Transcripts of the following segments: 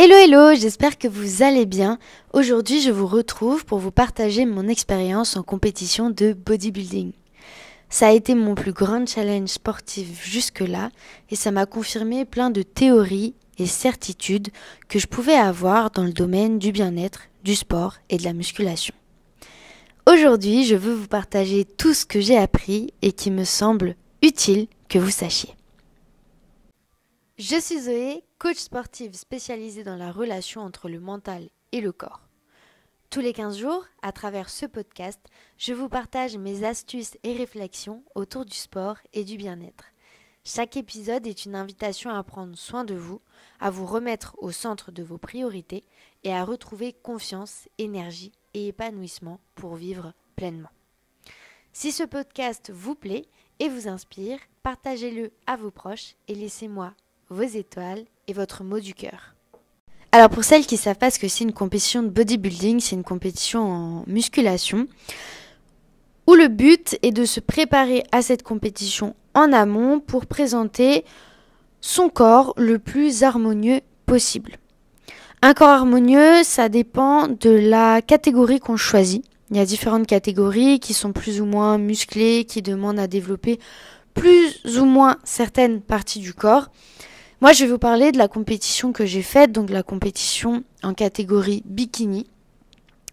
Hello hello, j'espère que vous allez bien. Aujourd'hui, je vous retrouve pour vous partager mon expérience en compétition de bodybuilding. Ça a été mon plus grand challenge sportif jusque-là et ça m'a confirmé plein de théories et certitudes que je pouvais avoir dans le domaine du bien-être, du sport et de la musculation. Aujourd'hui, je veux vous partager tout ce que j'ai appris et qui me semble utile que vous sachiez. Je suis Zoé, coach sportive spécialisée dans la relation entre le mental et le corps. Tous les 15 jours, à travers ce podcast, je vous partage mes astuces et réflexions autour du sport et du bien-être. Chaque épisode est une invitation à prendre soin de vous, à vous remettre au centre de vos priorités et à retrouver confiance, énergie et épanouissement pour vivre pleinement. Si ce podcast vous plaît et vous inspire, partagez-le à vos proches et laissez-moi vos étoiles et votre mot du cœur. Alors pour celles qui ne savent pas ce que c'est une compétition de bodybuilding, c'est une compétition en musculation où le but est de se préparer à cette compétition en amont pour présenter son corps le plus harmonieux possible. Un corps harmonieux, ça dépend de la catégorie qu'on choisit. Il y a différentes catégories qui sont plus ou moins musclées, qui demandent à développer plus ou moins certaines parties du corps. Moi, je vais vous parler de la compétition que j'ai faite, donc la compétition en catégorie bikini.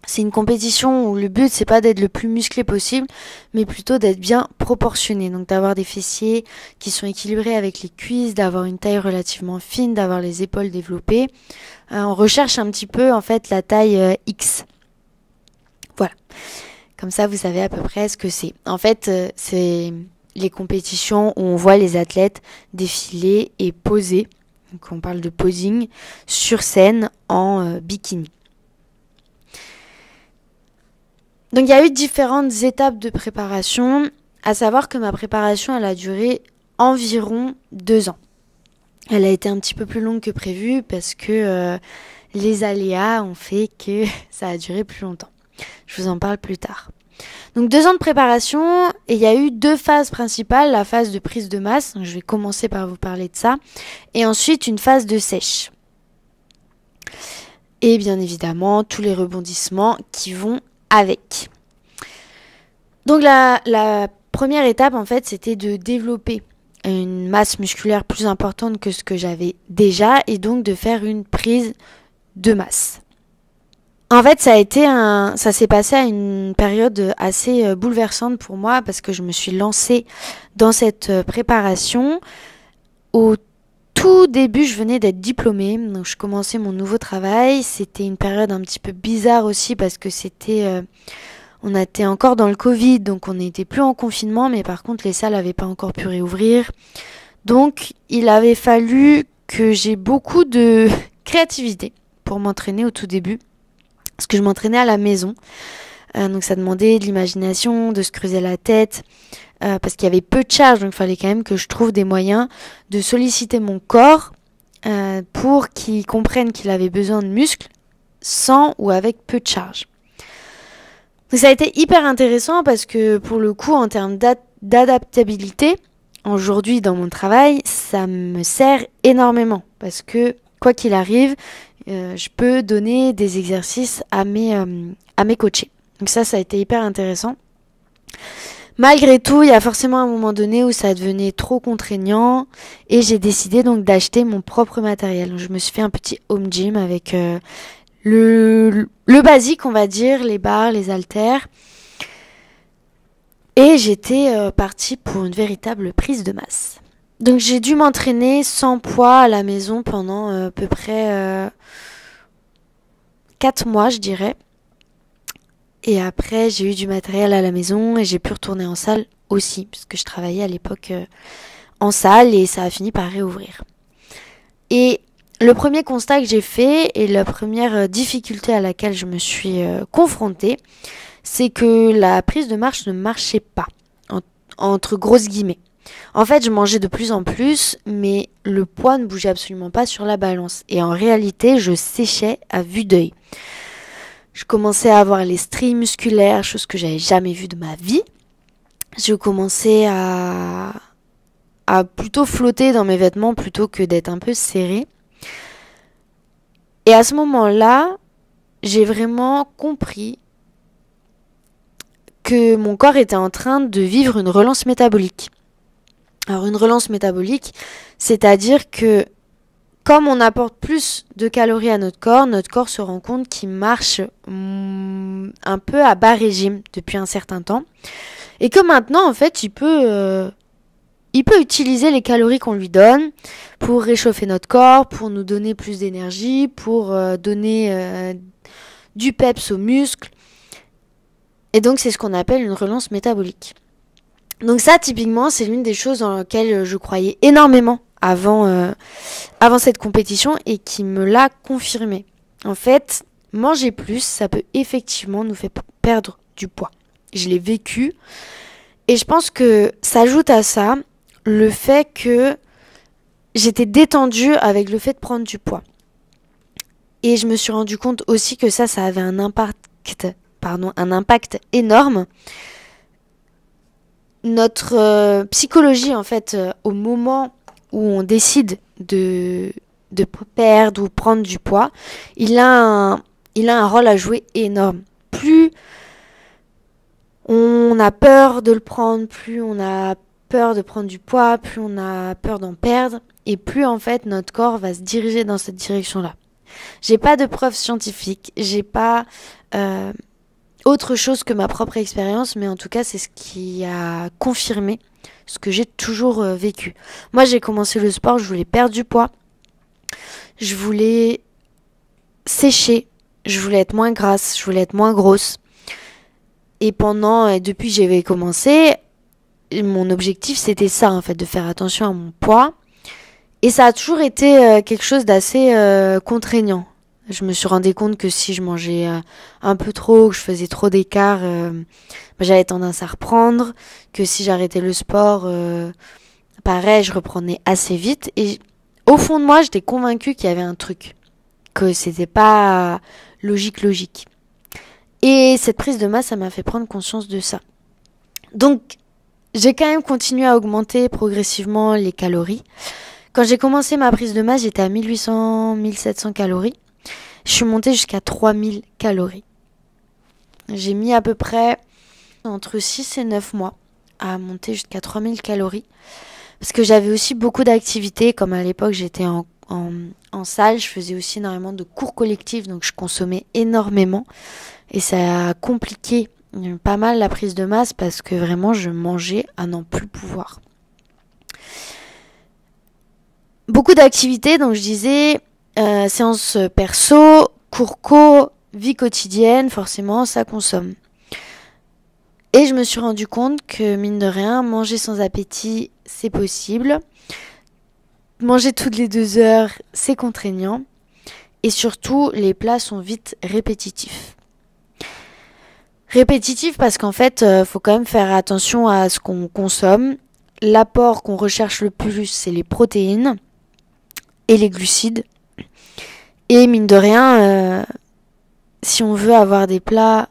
C'est une compétition où le but, c'est pas d'être le plus musclé possible, mais plutôt d'être bien proportionné. Donc d'avoir des fessiers qui sont équilibrés avec les cuisses, d'avoir une taille relativement fine, d'avoir les épaules développées. On recherche un petit peu, en fait, la taille X. Voilà. Comme ça, vous savez à peu près ce que c'est. En fait, c'est les compétitions où on voit les athlètes défiler et poser, donc on parle de posing, sur scène en bikini. Donc il y a eu différentes étapes de préparation, à savoir que ma préparation elle a duré environ 2 ans. Elle a été un petit peu plus longue que prévu parce que les aléas ont fait que ça a duré plus longtemps. Je vous en parle plus tard. Donc 2 ans de préparation et il y a eu 2 phases principales, la phase de prise de masse, je vais commencer par vous parler de ça, et ensuite une phase de sèche. Et bien évidemment tous les rebondissements qui vont avec. Donc la première étape en fait c'était de développer une masse musculaire plus importante que ce que j'avais déjà et donc de faire une prise de masse. En fait, ça s'est passé à une période assez bouleversante pour moi parce que je me suis lancée dans cette préparation. Au tout début, je venais d'être diplômée, donc je commençais mon nouveau travail. C'était une période un petit peu bizarre aussi parce que on était encore dans le Covid, donc on n'était plus en confinement, mais par contre les salles n'avaient pas encore pu réouvrir. Donc il avait fallu que j'ai beaucoup de créativité pour m'entraîner au tout début. Parce que je m'entraînais à la maison, donc ça demandait de l'imagination, de se creuser la tête, parce qu'il y avait peu de charge, donc il fallait quand même que je trouve des moyens de solliciter mon corps pour qu'il comprenne qu'il avait besoin de muscles, sans ou avec peu de charge. Donc ça a été hyper intéressant parce que pour le coup, en termes d'adaptabilité, aujourd'hui dans mon travail, ça me sert énormément, parce que quoi qu'il arrive, je peux donner des exercices à mes coachés. Donc ça a été hyper intéressant. Malgré tout, il y a forcément un moment donné où ça devenait trop contraignant et j'ai décidé donc d'acheter mon propre matériel. Donc, je me suis fait un petit home gym avec le basique, on va dire, les barres, les haltères. Et j'étais partie pour une véritable prise de masse. Donc j'ai dû m'entraîner sans poids à la maison pendant à peu près 4 mois, je dirais. Et après, j'ai eu du matériel à la maison et j'ai pu retourner en salle aussi, puisque je travaillais à l'époque en salle et ça a fini par réouvrir. Et le premier constat que j'ai fait et la première difficulté à laquelle je me suis confrontée, c'est que la prise de marche ne marchait pas, entre grosses guillemets. En fait, je mangeais de plus en plus, mais le poids ne bougeait absolument pas sur la balance. Et en réalité, je séchais à vue d'œil. Je commençais à avoir les stries musculaires, chose que j'avais jamais vue de ma vie. Je commençais à plutôt flotter dans mes vêtements plutôt que d'être un peu serrée. Et à ce moment-là, j'ai vraiment compris que mon corps était en train de vivre une relance métabolique. Alors une relance métabolique, c'est-à-dire que comme on apporte plus de calories à notre corps se rend compte qu'il marche un peu à bas régime depuis un certain temps. Et que maintenant, en fait, il peut utiliser les calories qu'on lui donne pour réchauffer notre corps, pour nous donner plus d'énergie, pour donner du peps aux muscles. Et donc, c'est ce qu'on appelle une relance métabolique. Donc ça, typiquement, c'est l'une des choses dans lesquelles je croyais énormément avant cette compétition et qui me l'a confirmé. En fait, manger plus, ça peut effectivement nous faire perdre du poids. Je l'ai vécu et je pense que s'ajoute à ça le fait que j'étais détendue avec le fait de prendre du poids. Et je me suis rendu compte aussi que ça avait un impact énorme. Notre psychologie, en fait, au moment où on décide de perdre ou prendre du poids, il a un rôle à jouer énorme. Plus on a peur de le prendre, plus on a peur de prendre du poids, plus on a peur d'en perdre, et plus en fait notre corps va se diriger dans cette direction-là. J'ai pas de preuves scientifiques, j'ai pas autre chose que ma propre expérience, mais en tout cas c'est ce qui a confirmé ce que j'ai toujours vécu. Moi j'ai commencé le sport, je voulais perdre du poids, je voulais sécher, je voulais être moins grasse, je voulais être moins grosse. Et depuis que j'avais commencé, mon objectif c'était ça en fait, de faire attention à mon poids. Et ça a toujours été quelque chose d'assez contraignant. Je me suis rendu compte que si je mangeais un peu trop, que je faisais trop d'écart, j'avais tendance à reprendre. Que si j'arrêtais le sport, pareil, je reprenais assez vite. Et au fond de moi, j'étais convaincue qu'il y avait un truc. Que c'était pas logique. Et cette prise de masse, ça m'a fait prendre conscience de ça. Donc, j'ai quand même continué à augmenter progressivement les calories. Quand j'ai commencé ma prise de masse, j'étais à 1800-1700 calories. Je suis montée jusqu'à 3000 calories. J'ai mis à peu près entre 6 et 9 mois à monter jusqu'à 3000 calories. Parce que j'avais aussi beaucoup d'activités, comme à l'époque j'étais en salle, je faisais aussi énormément de cours collectifs, donc je consommais énormément. Et ça a compliqué pas mal la prise de masse parce que vraiment je mangeais à n'en plus pouvoir. Beaucoup d'activités, donc je disais séances perso, cours co, vie quotidienne, forcément ça consomme. Et je me suis rendu compte que mine de rien, manger sans appétit c'est possible. Manger toutes les 2 heures c'est contraignant. Et surtout les plats sont vite répétitifs. Répétitif parce qu'en fait, faut quand même faire attention à ce qu'on consomme. L'apport qu'on recherche le plus, c'est les protéines et les glucides. Et mine de rien, si on veut avoir des plats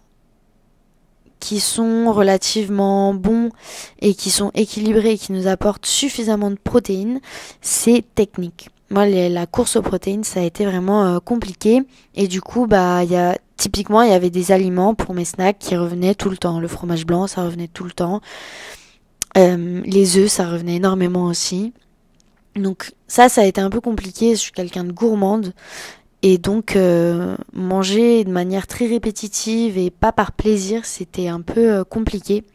qui sont relativement bons et qui sont équilibrés et qui nous apportent suffisamment de protéines, c'est technique. Moi, la course aux protéines, ça a été vraiment compliqué. Et du coup, typiquement, il y avait des aliments pour mes snacks qui revenaient tout le temps. Le fromage blanc, ça revenait tout le temps. Les œufs, ça revenait énormément aussi. Donc ça a été un peu compliqué. Je suis quelqu'un de gourmande. Et donc, manger de manière très répétitive et pas par plaisir, c'était un peu compliqué.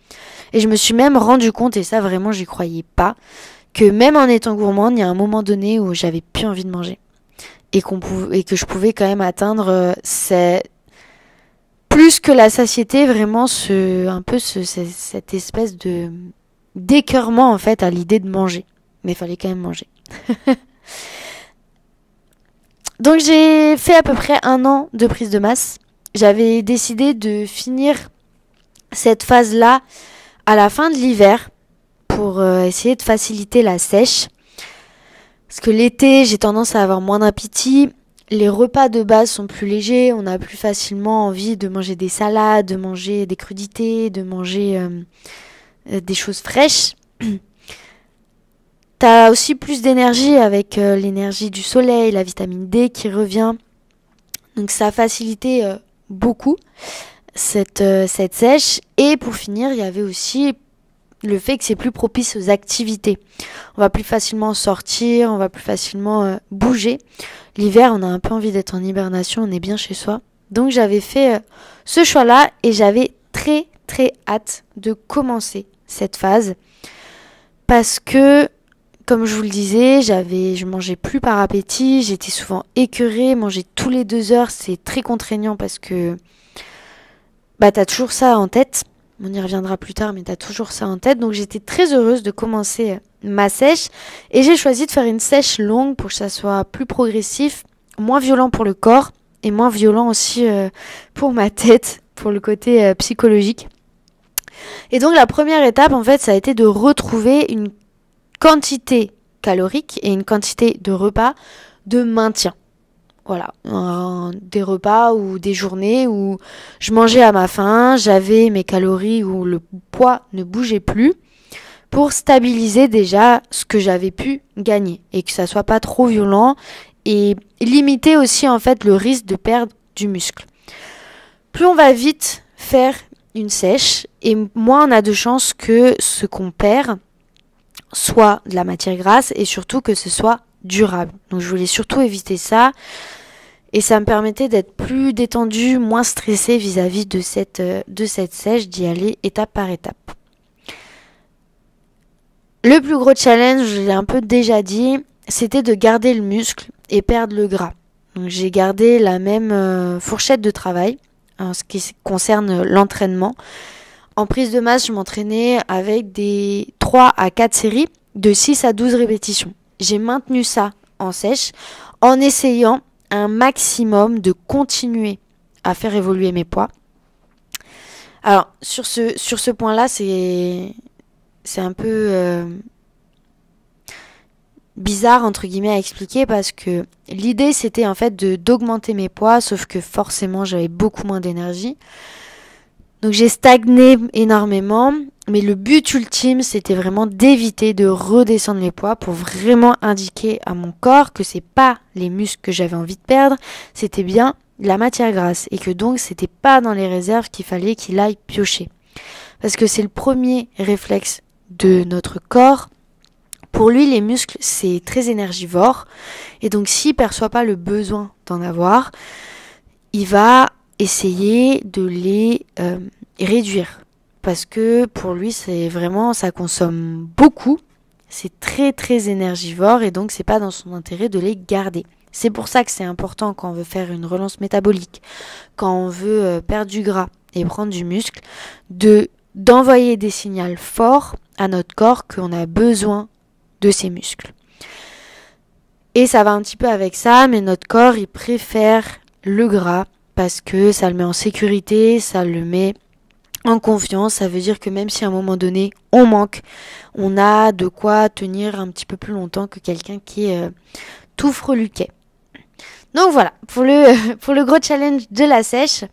Et je me suis même rendu compte, et ça vraiment, j'y croyais pas, que même en étant gourmande, il y a un moment donné où j'avais plus envie de manger. Et que je pouvais quand même atteindre plus que la satiété, vraiment cette espèce de d'écœurement en fait à l'idée de manger. Mais il fallait quand même manger. Donc j'ai fait à peu près 1 an de prise de masse. J'avais décidé de finir cette phase-là à la fin de l'hiver pour essayer de faciliter la sèche. Parce que l'été, j'ai tendance à avoir moins d'appétit. Les repas de base sont plus légers. On a plus facilement envie de manger des salades, de manger des crudités, de manger des choses fraîches. T'as aussi plus d'énergie avec l'énergie du soleil, la vitamine D qui revient. Donc ça a facilité beaucoup cette sèche. Et pour finir, il y avait aussi le fait que c'est plus propice aux activités. On va plus facilement sortir, on va plus facilement bouger. L'hiver, on a un peu envie d'être en hibernation, on est bien chez soi. Donc j'avais fait ce choix-là et j'avais très très hâte de commencer cette phase. Parce que, comme je vous le disais, je mangeais plus par appétit, j'étais souvent écœurée, manger tous les 2 heures, c'est très contraignant parce que t'as toujours ça en tête. On y reviendra plus tard, mais t'as toujours ça en tête. Donc j'étais très heureuse de commencer ma sèche. Et j'ai choisi de faire une sèche longue pour que ça soit plus progressif, moins violent pour le corps et moins violent aussi pour ma tête, pour le côté psychologique. Et donc la première étape, en fait, ça a été de retrouver une quantité calorique et une quantité de repas de maintien. Voilà, des repas ou des journées où je mangeais à ma faim, j'avais mes calories, où le poids ne bougeait plus, pour stabiliser déjà ce que j'avais pu gagner et que ça soit pas trop violent et limiter aussi en fait le risque de perdre du muscle. Plus on va vite faire une sèche et moins on a de chances que ce qu'on perd soit de la matière grasse et surtout que ce soit durable. Donc je voulais surtout éviter ça et ça me permettait d'être plus détendue, moins stressée vis-à-vis de cette sèche, d'y aller étape par étape. Le plus gros challenge, je l'ai un peu déjà dit, c'était de garder le muscle et perdre le gras. Donc j'ai gardé la même fourchette de travail en ce qui concerne l'entraînement. En prise de masse, je m'entraînais avec des 3 à 4 séries de 6 à 12 répétitions. J'ai maintenu ça en sèche en essayant un maximum de continuer à faire évoluer mes poids. Alors, sur ce point-là, c'est un peu bizarre, entre guillemets, à expliquer parce que l'idée, c'était en fait d'augmenter mes poids, sauf que forcément, j'avais beaucoup moins d'énergie. Donc j'ai stagné énormément, mais le but ultime, c'était vraiment d'éviter de redescendre les poids pour vraiment indiquer à mon corps que c'est pas les muscles que j'avais envie de perdre, c'était bien la matière grasse et que donc c'était pas dans les réserves qu'il fallait qu'il aille piocher. Parce que c'est le premier réflexe de notre corps. Pour lui, les muscles, c'est très énergivore et donc s'il perçoit pas le besoin d'en avoir, il va essayer de les réduire parce que pour lui c'est vraiment, ça consomme beaucoup, c'est très très énergivore et donc c'est pas dans son intérêt de les garder. C'est pour ça que c'est important quand on veut faire une relance métabolique, quand on veut perdre du gras et prendre du muscle, d'envoyer des signaux forts à notre corps qu'on a besoin de ces muscles. Et ça va un petit peu avec ça, mais notre corps il préfère le gras parce que ça le met en sécurité, ça le met en confiance. Ça veut dire que même si à un moment donné on manque, on a de quoi tenir un petit peu plus longtemps que quelqu'un qui est tout freluquet. Donc voilà, pour le gros challenge de la sèche.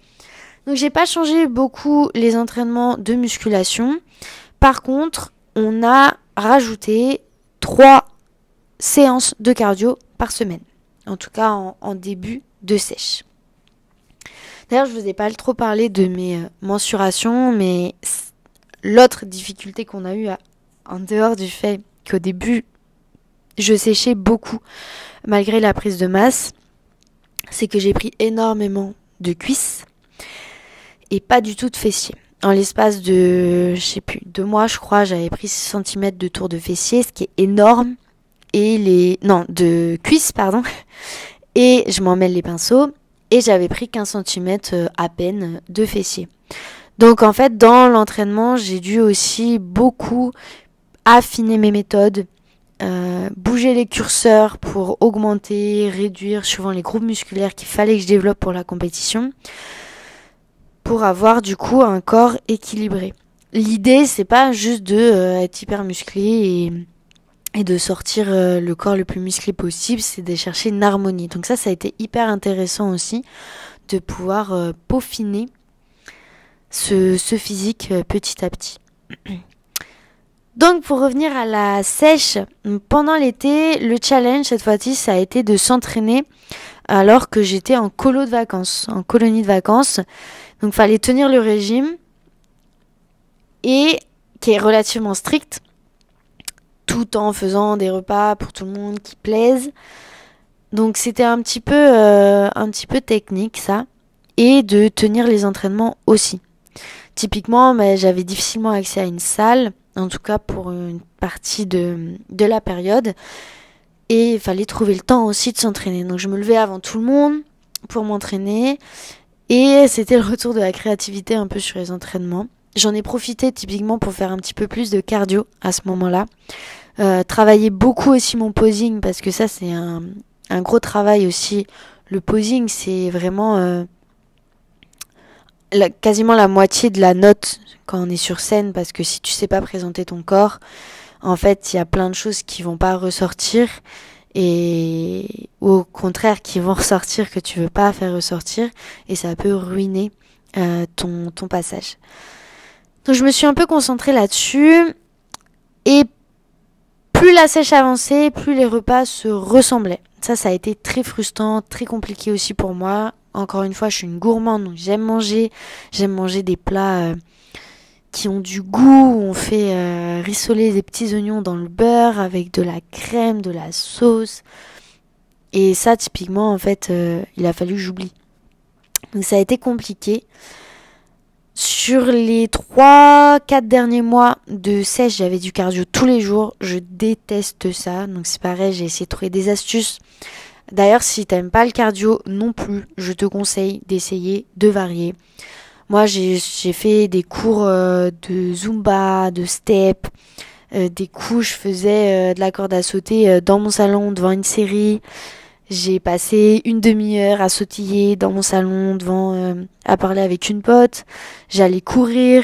Donc j'ai pas changé beaucoup les entraînements de musculation. Par contre, on a rajouté 3 séances de cardio par semaine. En tout cas en début de sèche. D'ailleurs, je vous ai pas trop parlé de mes mensurations, mais l'autre difficulté qu'on a eue en dehors du fait qu'au début, je séchais beaucoup malgré la prise de masse, c'est que j'ai pris énormément de cuisses et pas du tout de fessiers. En l'espace de, 2 mois, je crois, j'avais pris 6 cm de tour de fessier, ce qui est énorme. De cuisses, pardon. Et je m'en mêle les pinceaux. Et j'avais pris 15 cm à peine de fessier. Donc en fait, dans l'entraînement, j'ai dû aussi beaucoup affiner mes méthodes, bouger les curseurs pour augmenter, réduire suivant les groupes musculaires qu'il fallait que je développe pour la compétition, pour avoir du coup un corps équilibré. L'idée, c'est pas juste de être hyper musclé et de sortir le corps le plus musclé possible, c'est de chercher une harmonie. Donc ça a été hyper intéressant aussi de pouvoir peaufiner ce physique petit à petit. Donc pour revenir à la sèche, pendant l'été, le challenge cette fois-ci, ça a été de s'entraîner alors que j'étais en colonie de vacances. Donc fallait tenir le régime et qui est relativement strict, tout en faisant des repas pour tout le monde qui plaisent. Donc c'était un petit peu technique ça, et de tenir les entraînements aussi. Typiquement, j'avais difficilement accès à une salle, en tout cas pour une partie de la période, et il fallait trouver le temps aussi de s'entraîner. Donc je me levais avant tout le monde pour m'entraîner, et c'était le retour de la créativité un peu sur les entraînements. J'en ai profité typiquement pour faire un petit peu plus de cardio à ce moment-là. Travailler beaucoup aussi mon posing, parce que ça c'est un gros travail aussi. Le posing, c'est vraiment quasiment la moitié de la note quand on est sur scène, parce que si tu sais pas présenter ton corps, en fait, il y a plein de choses qui vont pas ressortir, ou au contraire qui vont ressortir que tu veux pas faire ressortir, et ça peut ruiner ton passage. Donc je me suis un peu concentrée là-dessus, et plus la sèche avançait, plus les repas se ressemblaient. Ça a été très frustrant, très compliqué aussi pour moi. Encore une fois, je suis une gourmande, donc j'aime manger des plats qui ont du goût, où on fait rissoler des petits oignons dans le beurre avec de la crème, de la sauce. Et ça, typiquement, en fait, il a fallu que j'oublie. Donc ça a été compliqué. Sur les 3-4 derniers mois de sèche, j'avais du cardio tous les jours. Je déteste ça. Donc c'est pareil, j'ai essayé de trouver des astuces. D'ailleurs, si t'aimes pas le cardio non plus, je te conseille d'essayer de varier. Moi, j'ai fait des cours de Zumba, de step. Des coups, je faisais de la corde à sauter dans mon salon devant une série. J'ai passé une demi-heure à sautiller dans mon salon à parler avec une pote. J'allais courir.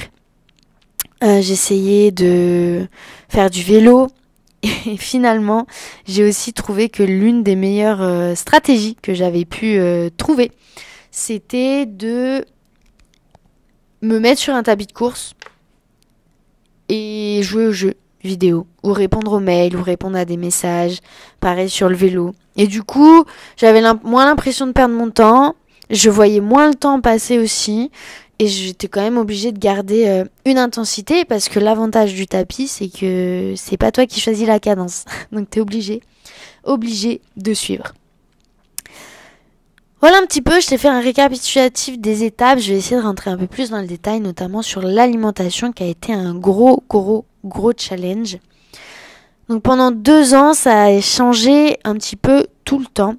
J'essayais de faire du vélo. Et finalement, j'ai aussi trouvé que l'une des meilleures stratégies que j'avais pu trouver, c'était de me mettre sur un tapis de course et jouer aux jeux vidéo, ou répondre aux mails, ou répondre à des messages, pareil sur le vélo. Et du coup, j'avais moins l'impression de perdre mon temps, je voyais moins le temps passer aussi, et j'étais quand même obligée de garder une intensité, parce que l'avantage du tapis, c'est que c'est pas toi qui choisis la cadence, donc t'es obligé de suivre. Voilà un petit peu, je t'ai fait un récapitulatif des étapes, je vais essayer de rentrer un peu plus dans le détail, notamment sur l'alimentation qui a été un gros challenge. Donc pendant 2 ans, ça a changé un petit peu tout le temps.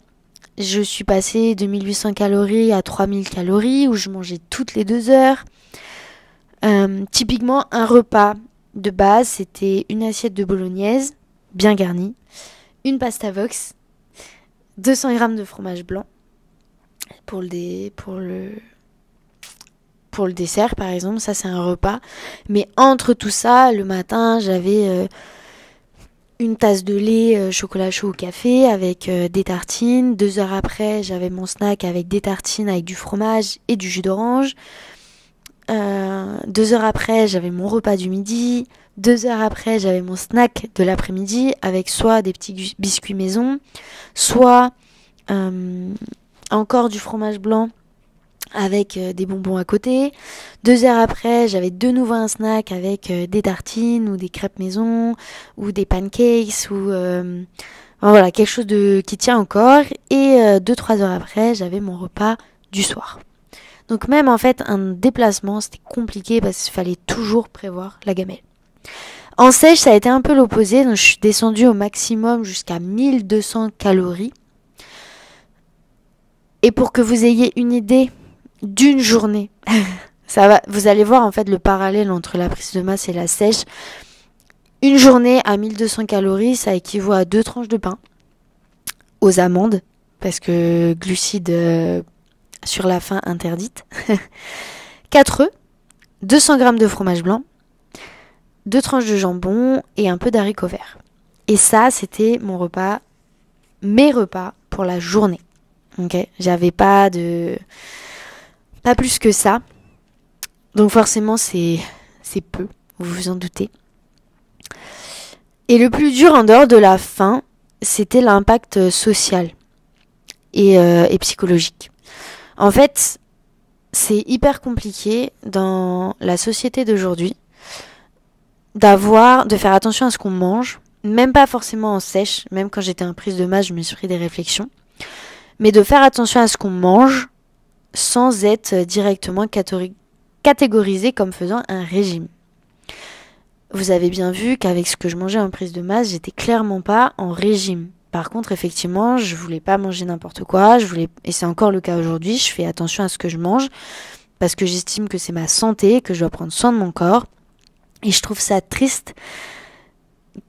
Je suis passée de 1800 calories à 3000 calories, où je mangeais toutes les 2 heures. Typiquement, un repas de base, c'était une assiette de bolognaise, bien garnie, une pasta vox, 200 g de fromage blanc, pour le dessert par exemple, ça c'est un repas. Mais entre tout ça, le matin j'avais une tasse de lait chocolat chaud au café avec des tartines. 2 heures après, j'avais mon snack avec des tartines avec du fromage et du jus d'orange. 2 heures après, j'avais mon repas du midi. 2 heures après, j'avais mon snack de l'après-midi avec soit des petits biscuits maison, soit encore du fromage blanc avec des bonbons à côté. 2 heures après, j'avais de nouveau un snack avec des tartines ou des crêpes maison ou des pancakes ou voilà, quelque chose qui tient encore. Et 2-3 heures après, j'avais mon repas du soir. Donc même en fait, un déplacement, c'était compliqué parce qu'il fallait toujours prévoir la gamelle. En sèche, ça a été un peu l'opposé. Donc je suis descendue au maximum jusqu'à 1200 calories. Et pour que vous ayez une idée d'une journée, vous allez voir en fait le parallèle entre la prise de masse et la sèche. Une journée à 1200 calories, ça équivaut à 2 tranches de pain aux amandes, parce que glucides sur la fin interdites. 4 œufs, 200 g de fromage blanc, 2 tranches de jambon et un peu d'haricots verts. Et ça, c'était mes repas pour la journée. Ok, j'avais pas plus que ça. Donc forcément, c'est peu, vous vous en doutez. Et le plus dur en dehors de la faim, c'était l'impact social. et psychologique. En fait, c'est hyper compliqué dans la société d'aujourd'hui de faire attention à ce qu'on mange, même pas forcément en sèche, même quand j'étais en prise de masse, je me suis pris des réflexions, mais de faire attention à ce qu'on mange sans être directement catégorisé comme faisant un régime. Vous avez bien vu qu'avec ce que je mangeais en prise de masse, j'étais clairement pas en régime. Par contre, effectivement, je voulais pas manger n'importe quoi, et c'est encore le cas aujourd'hui, je fais attention à ce que je mange, parce que j'estime que c'est ma santé, que je dois prendre soin de mon corps. Et je trouve ça triste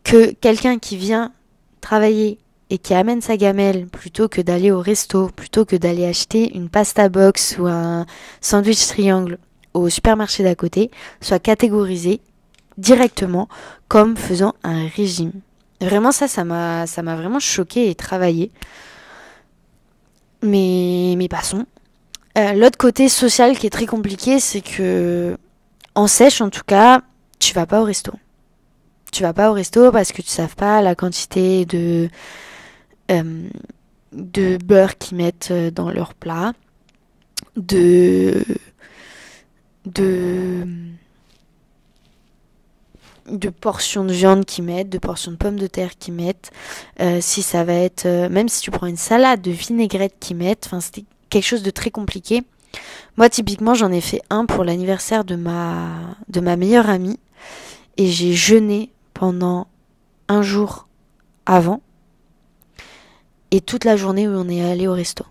que quelqu'un qui vient travailler et qui amène sa gamelle plutôt que d'aller au resto, plutôt que d'aller acheter une pasta box ou un sandwich triangle au supermarché d'à côté, soit catégorisé directement comme faisant un régime. Vraiment ça m'a vraiment choquée et travaillée. Mais passons. L'autre côté social qui est très compliqué, c'est que en sèche en tout cas, tu vas pas au resto. Tu vas pas au resto parce que tu sais pas la quantité de beurre qu'ils mettent dans leur plat, de portions de viande qu'ils mettent, de portions de pommes de terre qu'ils mettent, si ça va être, même si tu prends une salade de vinaigrette qu'ils mettent, enfin c'était quelque chose de très compliqué. Moi typiquement j'en ai fait un pour l'anniversaire de ma meilleure amie et j'ai jeûné pendant un jour avant et toute la journée où on est allé au resto.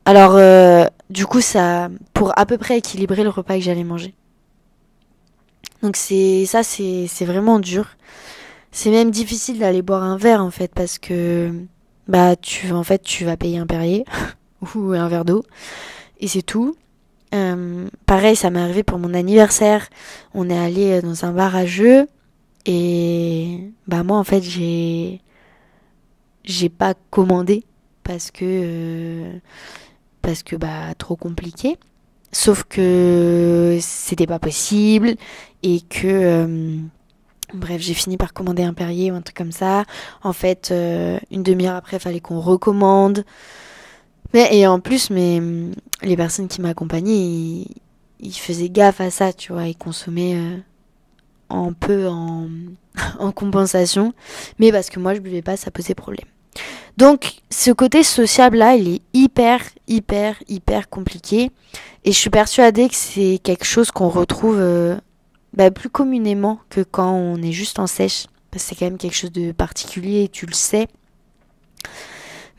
Alors du coup ça, pour à peu près équilibrer le repas que j'allais manger. Donc c'est vraiment dur. C'est même difficile d'aller boire un verre en fait parce que tu vas payer un Perrier ou un verre d'eau et c'est tout. Pareil, ça m'est arrivé pour mon anniversaire. On est allé dans un bar à jeux et moi en fait j'ai pas commandé parce que trop compliqué. Sauf que c'était pas possible et que bref, j'ai fini par commander un Perrier ou un truc comme ça. En fait, une demi-heure après, il fallait qu'on recommande. Et en plus, les personnes qui m'accompagnaient, ils faisaient gaffe à ça, tu vois. Ils consommaient en compensation. Mais parce que moi, je buvais pas, ça posait problème. Donc, ce côté sociable-là, il est hyper, hyper, hyper compliqué. Et je suis persuadée que c'est quelque chose qu'on retrouve plus communément que quand on est juste en sèche. Parce que c'est quand même quelque chose de particulier et tu le sais.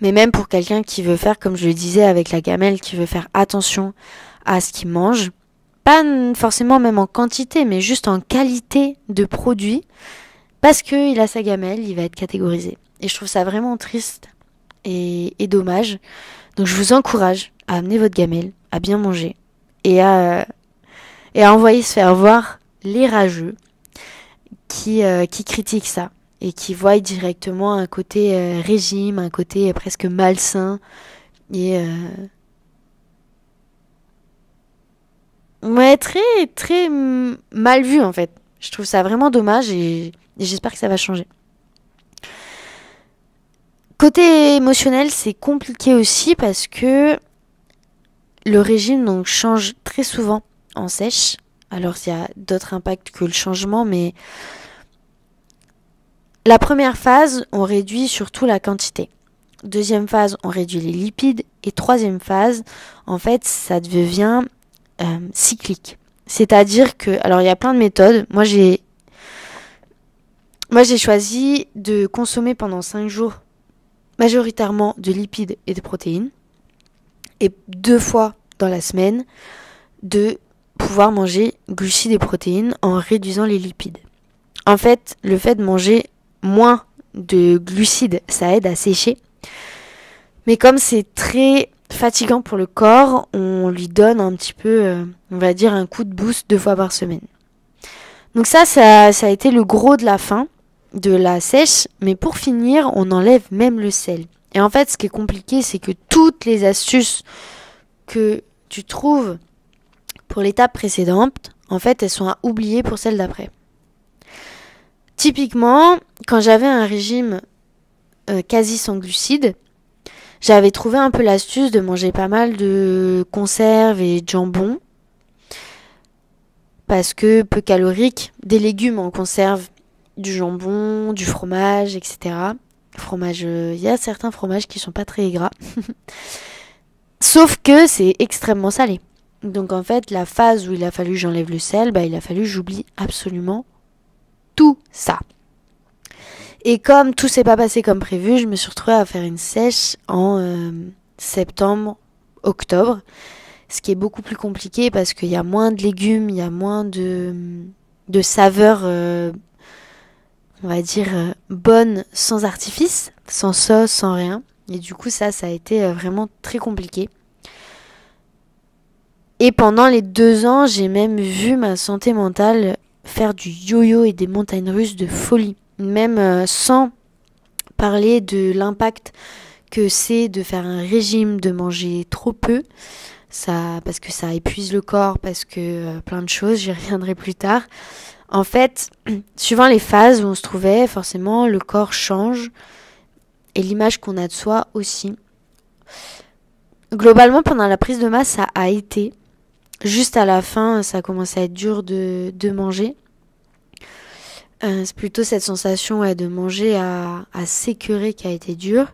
Mais même pour quelqu'un qui veut faire, comme je le disais avec la gamelle, qui veut faire attention à ce qu'il mange, pas forcément même en quantité, mais juste en qualité de produit, parce qu'il a sa gamelle, il va être catégorisé. Et je trouve ça vraiment triste et dommage. Donc je vous encourage à amener votre gamelle, à bien manger et à envoyer se faire voir les rageux qui critiquent ça et qui voient directement un côté régime, un côté presque malsain et très très mal vu en fait. Je trouve ça vraiment dommage et j'espère que ça va changer. Côté émotionnel, c'est compliqué aussi parce que le régime donc change très souvent en sèche. Alors il y a d'autres impacts que le changement, mais la première phase, on réduit surtout la quantité. Deuxième phase, on réduit les lipides. Et troisième phase, en fait, ça devient cyclique. C'est-à-dire que, alors il y a plein de méthodes. Moi j'ai choisi de consommer pendant 5 jours majoritairement de lipides et de protéines. Et 2 fois dans la semaine, de pouvoir manger glucides et protéines en réduisant les lipides. En fait, le fait de manger moins de glucides, ça aide à sécher. Mais comme c'est très fatigant pour le corps, on lui donne un petit peu, on va dire, un coup de boost 2 fois par semaine. Donc ça a été le gros de la fin de la sèche. Mais pour finir, on enlève même le sel. Et en fait, ce qui est compliqué, c'est que toutes les astuces que tu trouves pour l'étape précédente, en fait, elles sont à oublier pour celle d'après. Typiquement, quand j'avais un régime quasi sans glucides. J'avais trouvé un peu l'astuce de manger pas mal de conserves et de jambon. Parce que peu calorique, des légumes en conserve, du jambon, du fromage, etc. Fromage, y a certains fromages qui sont pas très gras. Sauf que c'est extrêmement salé. Donc en fait, la phase où il a fallu que j'enlève le sel, il a fallu que j'oublie absolument tout ça. Et comme tout s'est pas passé comme prévu, je me suis retrouvée à faire une sèche en septembre, octobre. Ce qui est beaucoup plus compliqué parce qu'il y a moins de légumes, il y a moins de saveurs, on va dire, bonnes sans artifice, sans sauce, sans rien. Et du coup, ça a été vraiment très compliqué. Et pendant les 2 ans, j'ai même vu ma santé mentale faire du yo-yo et des montagnes russes de folie. Même sans parler de l'impact que c'est de faire un régime, de manger trop peu. Ça, parce que ça épuise le corps, parce que plein de choses, j'y reviendrai plus tard. En fait, suivant les phases où on se trouvait, forcément, le corps change et l'image qu'on a de soi aussi. Globalement, pendant la prise de masse, ça a été. Juste à la fin, ça a commencé à être dur de manger. C'est plutôt cette sensation de manger à s'écœurer qui a été dure.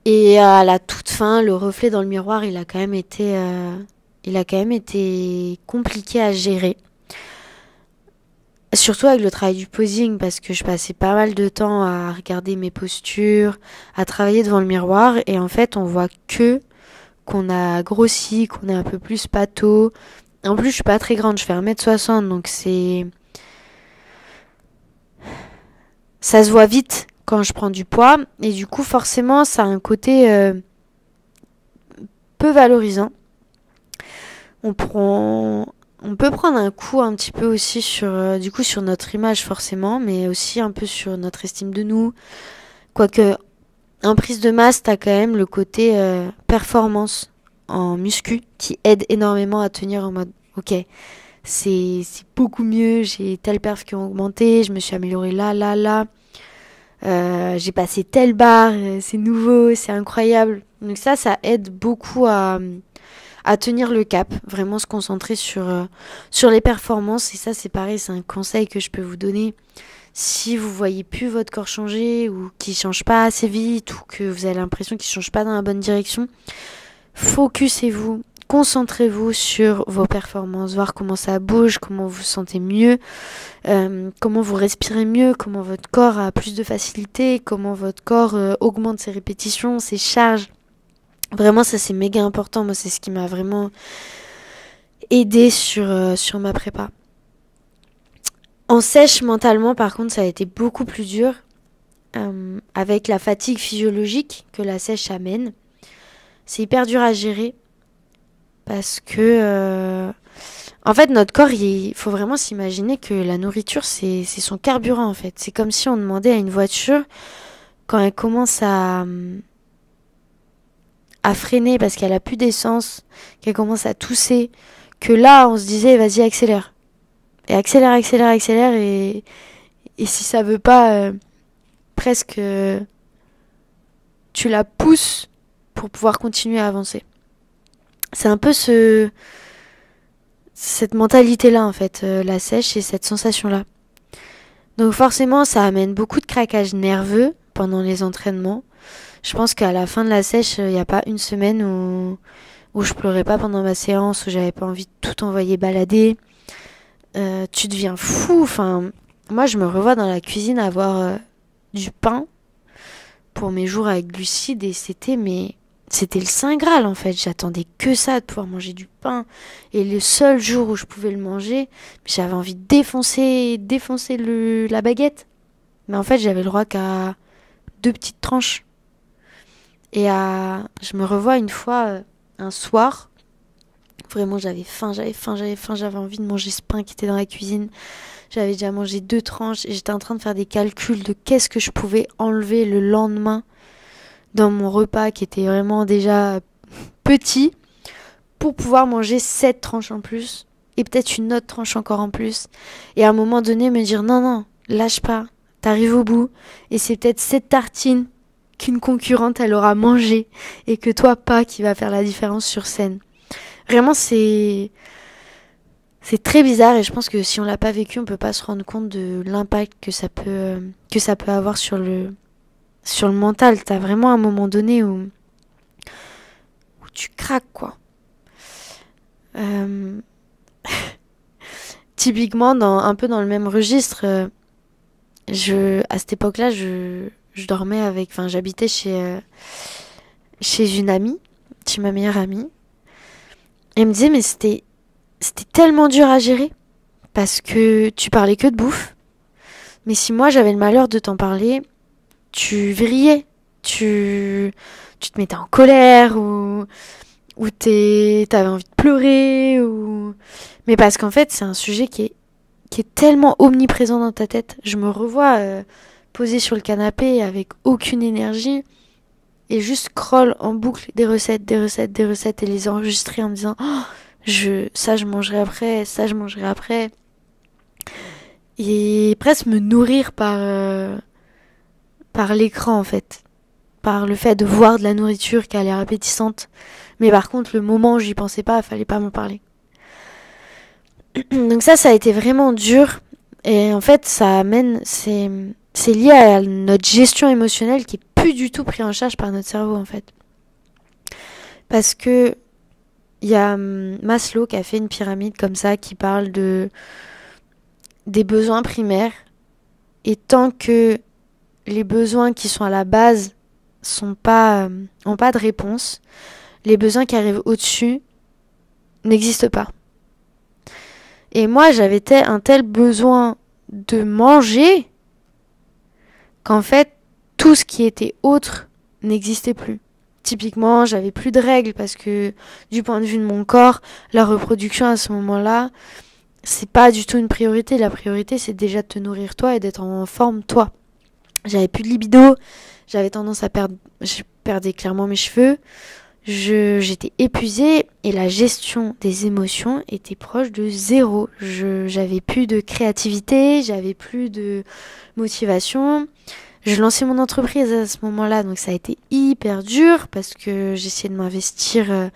Et à la toute fin, le reflet dans le miroir, il a quand même été compliqué à gérer. Surtout avec le travail du posing, parce que je passais pas mal de temps à regarder mes postures, à travailler devant le miroir, et en fait, on voit que qu'on a grossi, qu'on est un peu plus pâteau. En plus, je suis pas très grande, je fais 1m60, donc ça se voit vite quand je prends du poids, et du coup forcément ça a un côté peu valorisant. On peut prendre un coup un petit peu aussi sur notre image forcément, mais aussi un peu sur notre estime de nous. Quoique en prise de masse, t'as quand même le côté performance en muscu qui aide énormément à tenir en mode ok, c'est beaucoup mieux, j'ai telle perf qui ont augmenté, je me suis améliorée là. J'ai passé telle barre, c'est nouveau, c'est incroyable. Donc ça aide beaucoup à tenir le cap, vraiment se concentrer sur les performances. Et ça, c'est pareil, c'est un conseil que je peux vous donner. Si vous voyez plus votre corps changer ou qu'il change pas assez vite ou que vous avez l'impression qu'il change pas dans la bonne direction, focussez-vous, concentrez-vous sur vos performances, voir comment ça bouge, comment vous vous sentez mieux, comment vous respirez mieux, comment votre corps a plus de facilité, comment votre corps augmente ses répétitions, ses charges. Vraiment, ça c'est méga important. Moi, c'est ce qui m'a vraiment aidé sur ma prépa. En sèche, mentalement, par contre, ça a été beaucoup plus dur avec la fatigue physiologique que la sèche amène. C'est hyper dur à gérer parce que en fait, notre corps, il faut vraiment s'imaginer que la nourriture, c'est son carburant, en fait. C'est comme si on demandait à une voiture, quand elle commence à freiner parce qu'elle a plus d'essence, qu'elle commence à tousser, que là, on se disait, vas-y, accélère. Et accélère, et si ça veut pas, presque, tu la pousses pour pouvoir continuer à avancer. C'est un peu cette mentalité-là, en fait, la sèche et cette sensation-là. Donc forcément, ça amène beaucoup de craquage nerveux pendant les entraînements. Je pense qu'à la fin de la sèche, il n'y a pas une semaine où je pleurais pas pendant ma séance, où j'avais pas envie de tout envoyer balader. Tu deviens fou. Enfin, moi, je me revois dans la cuisine avoir du pain pour mes jours avec glucides et c'était le Saint Graal en fait. J'attendais que ça, de pouvoir manger du pain. Et le seul jour où je pouvais le manger, j'avais envie de défoncer la baguette. Mais en fait, j'avais le droit qu'à 2 petites tranches. Et je me revois une fois, un soir. Vraiment, j'avais faim, j'avais envie de manger ce pain qui était dans la cuisine. J'avais déjà mangé 2 tranches et j'étais en train de faire des calculs de qu'est-ce que je pouvais enlever le lendemain dans mon repas qui était vraiment déjà petit pour pouvoir manger 7 tranches en plus et peut-être une autre tranche encore en plus. Et à un moment donné, me dire non, lâche pas, t'arrives au bout et c'est peut-être 7 tartines qu'une concurrente, elle aura mangé et que toi pas, qui va faire la différence sur scène. Vraiment, c'est très bizarre et je pense que si on l'a pas vécu, on peut pas se rendre compte de l'impact que ça peut avoir sur le mental. T'as vraiment un moment donné où tu craques, quoi. Typiquement, un peu dans le même registre, à cette époque-là, je dormais j'habitais chez une amie, chez ma meilleure amie. Et elle me disait, mais c'était tellement dur à gérer, parce que tu parlais que de bouffe. Mais si moi j'avais le malheur de t'en parler, tu vrillais, tu te mettais en colère, ou t'avais envie de pleurer, mais parce qu'en fait c'est un sujet qui est tellement omniprésent dans ta tête. Je me revois posée sur le canapé avec aucune énergie et juste scroll en boucle des recettes et les enregistrer en me disant ça je mangerai après, ça je mangerai après, et presque me nourrir par l'écran, en fait, par le fait de voir de la nourriture qui a l'air appétissante. Mais par contre, le moment où j'y pensais pas, il fallait pas m'en parler. Donc ça a été vraiment dur. Et en fait, c'est lié à notre gestion émotionnelle qui est plus du tout prise en charge par notre cerveau, en fait. Parce que il y a Maslow qui a fait une pyramide comme ça qui parle des besoins primaires. Et tant que les besoins qui sont à la base ont pas de réponse, les besoins qui arrivent au-dessus n'existent pas. Et moi, j'avais un tel besoin de manger qu'en fait, tout ce qui était autre n'existait plus. Typiquement, j'avais plus de règles parce que du point de vue de mon corps, la reproduction à ce moment-là, c'est pas du tout une priorité. La priorité, c'est déjà de te nourrir toi et d'être en forme toi. J'avais plus de libido, j'avais tendance je perdais clairement mes cheveux, j'étais épuisée et la gestion des émotions était proche de zéro. J'avais plus de créativité, j'avais plus de motivation. Je lançais mon entreprise à ce moment-là, donc ça a été hyper dur parce que j'essayais de m'investir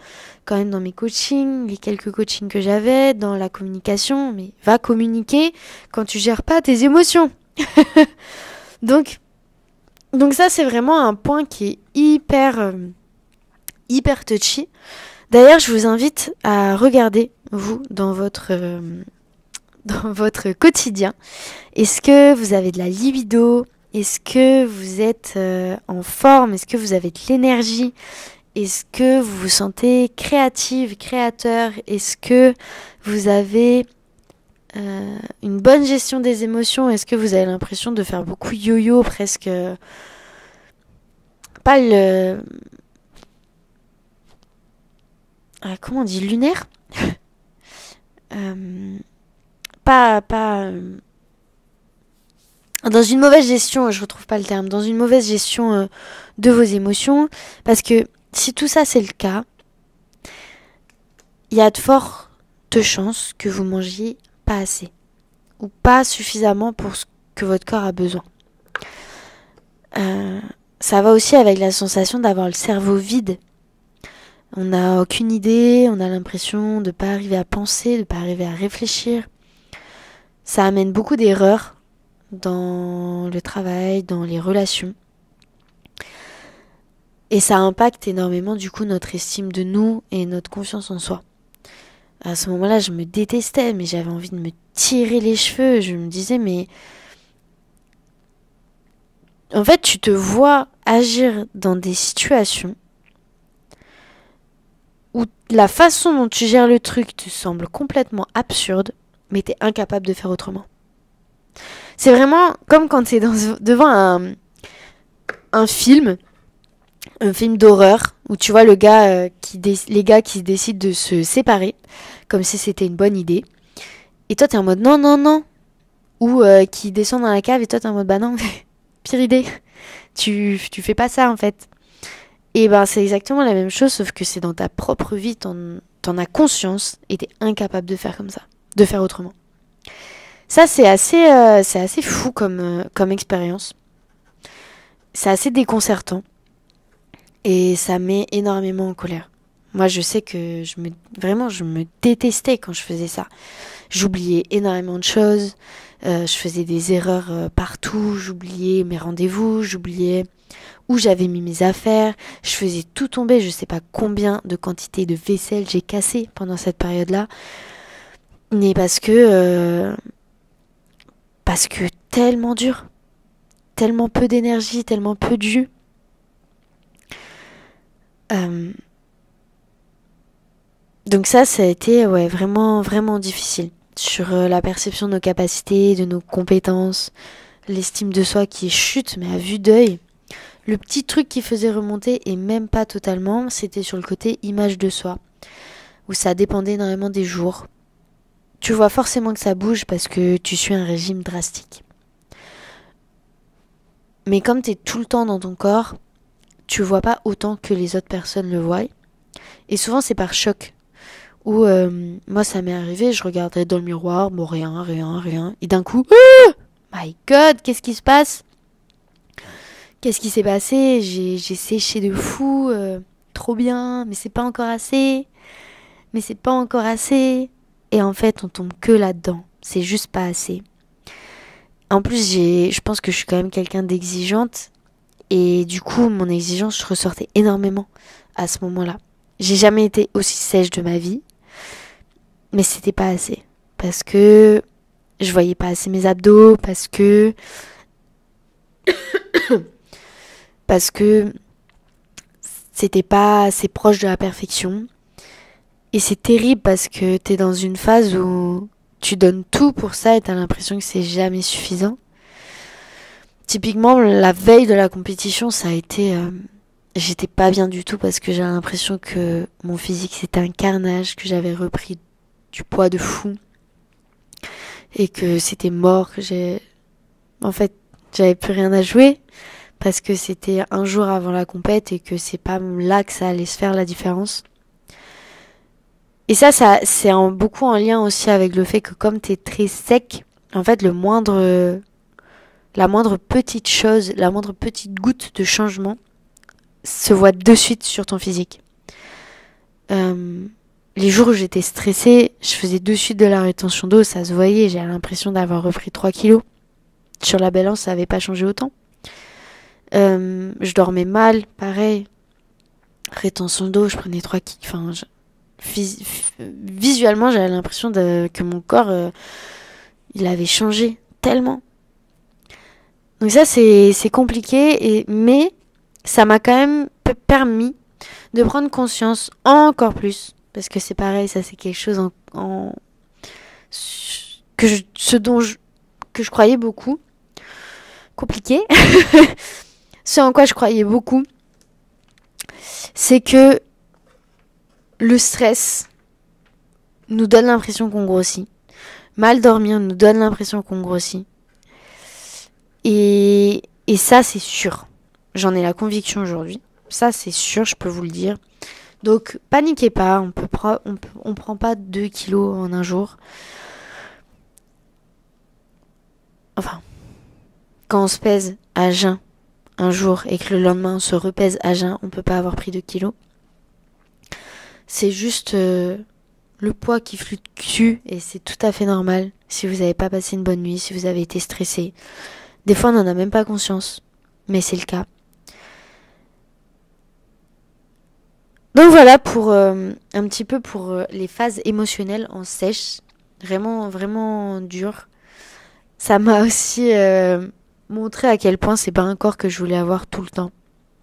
quand même dans mes coachings, les quelques coachings que j'avais, dans la communication. Mais va communiquer quand tu gères pas tes émotions. Donc ça, c'est vraiment un point qui est hyper touchy. D'ailleurs, je vous invite à regarder, vous, dans votre quotidien. Est-ce que vous avez de la libido ? Est-ce que vous êtes en forme ? Est-ce que vous avez de l'énergie ? Est-ce que vous vous sentez créative, créateur ? Est-ce que vous avez une bonne gestion des émotions? Est-ce que vous avez l'impression de faire beaucoup yo-yo, presque pas le... comment on dit, lunaire? Pas dans une mauvaise gestion, je retrouve pas le terme, dans une mauvaise gestion de vos émotions, parce que si tout ça c'est le cas, il y a de fortes chances que vous mangiez pas assez ou pas suffisamment pour ce que votre corps a besoin. Ça va aussi avec la sensation d'avoir le cerveau vide. On n'a aucune idée, on a l'impression de pas arriver à penser, de pas arriver à réfléchir. Ça amène beaucoup d'erreurs dans le travail, dans les relations. Et ça impacte énormément du coup notre estime de nous et notre confiance en soi. À ce moment-là, je me détestais, mais j'avais envie de me tirer les cheveux. Je me disais, mais... En fait, tu te vois agir dans des situations où la façon dont tu gères le truc te semble complètement absurde, mais t'es incapable de faire autrement. C'est vraiment comme quand t'es devant un film d'horreur, où tu vois les gars qui décident de se séparer, comme si c'était une bonne idée. Et toi, t'es en mode non, non, non. Ou qui descendent dans la cave et toi, t'es en mode bah non, pire idée. Tu fais pas ça, en fait. Et ben, c'est exactement la même chose, sauf que c'est dans ta propre vie, t'en as conscience et t'es incapable de faire comme ça, de faire autrement. Ça, c'est assez fou comme expérience. C'est assez déconcertant. Et ça met énormément en colère. Moi, je sais que vraiment, je me détestais quand je faisais ça. J'oubliais énormément de choses. Je faisais des erreurs partout. J'oubliais mes rendez-vous. J'oubliais où j'avais mis mes affaires. Je faisais tout tomber. Je sais pas combien de quantités de vaisselle j'ai cassé pendant cette période-là. Mais parce que tellement dur. Tellement peu d'énergie, tellement peu de jus. Donc ça a été vraiment, vraiment difficile. Sur la perception de nos capacités, de nos compétences, l'estime de soi qui chute, mais à vue d'œil. Le petit truc qui faisait remonter, et même pas totalement, c'était sur le côté image de soi, où ça dépendait énormément des jours. Tu vois forcément que ça bouge parce que tu suis un régime drastique. Mais comme t'es tout le temps dans ton corps, tu vois pas autant que les autres personnes le voient. Et souvent c'est par choc. Où moi ça m'est arrivé, je regardais dans le miroir, bon rien. Et d'un coup, oh my god, qu'est-ce qui se passe? Qu'est-ce qui s'est passé? J'ai séché de fou, trop bien, mais c'est pas encore assez. Mais c'est pas encore assez. Et en fait on tombe que là-dedans, c'est juste pas assez. En plus je pense que je suis quand même quelqu'un d'exigeante. Et du coup mon exigence ressortait énormément à ce moment-là. J'ai jamais été aussi sèche de ma vie. Mais c'était pas assez. Parce que je voyais pas assez mes abdos. Parce que c'était pas assez proche de la perfection. Et c'est terrible parce que t'es dans une phase où tu donnes tout pour ça et t'as l'impression que c'est jamais suffisant. Typiquement, la veille de la compétition, ça a été... j'étais pas bien du tout parce que j'avais l'impression que mon physique c'était un carnage, que j'avais repris du poids de fou et que c'était mort, en fait j'avais plus rien à jouer parce que c'était un jour avant la compète et que c'est pas là que ça allait se faire la différence. Et ça c'est beaucoup en lien aussi avec le fait que comme t'es très sec, en fait la moindre petite chose, la moindre petite goutte de changement se voit de suite sur ton physique. Les jours où j'étais stressée, je faisais de suite de la rétention d'eau, ça se voyait, j'avais l'impression d'avoir repris 3 kilos. Sur la balance, ça n'avait pas changé autant. Je dormais mal, pareil. Rétention d'eau, je prenais 3 kilos. Enfin, visuellement, j'avais l'impression que mon corps, il avait changé tellement. Donc ça, c'est compliqué, mais ça m'a quand même permis de prendre conscience encore plus. Parce que c'est pareil, ça c'est quelque chose que je croyais beaucoup. Compliqué. Ce en quoi je croyais beaucoup, c'est que le stress nous donne l'impression qu'on grossit. Mal dormir nous donne l'impression qu'on grossit. Et ça c'est sûr. J'en ai la conviction aujourd'hui. Ça c'est sûr, je peux vous le dire. Donc paniquez pas, on prend pas 2 kilos en un jour. Enfin, quand on se pèse à jeun un jour et que le lendemain on se repèse à jeun, on peut pas avoir pris 2 kilos. C'est juste le poids qui fluctue et c'est tout à fait normal si vous n'avez pas passé une bonne nuit, si vous avez été stressé. Des fois on n'en a même pas conscience, mais c'est le cas. Donc voilà pour un petit peu pour les phases émotionnelles en sèche, vraiment vraiment dur. Ça m'a aussi montré à quel point c'est pas un corps que je voulais avoir tout le temps,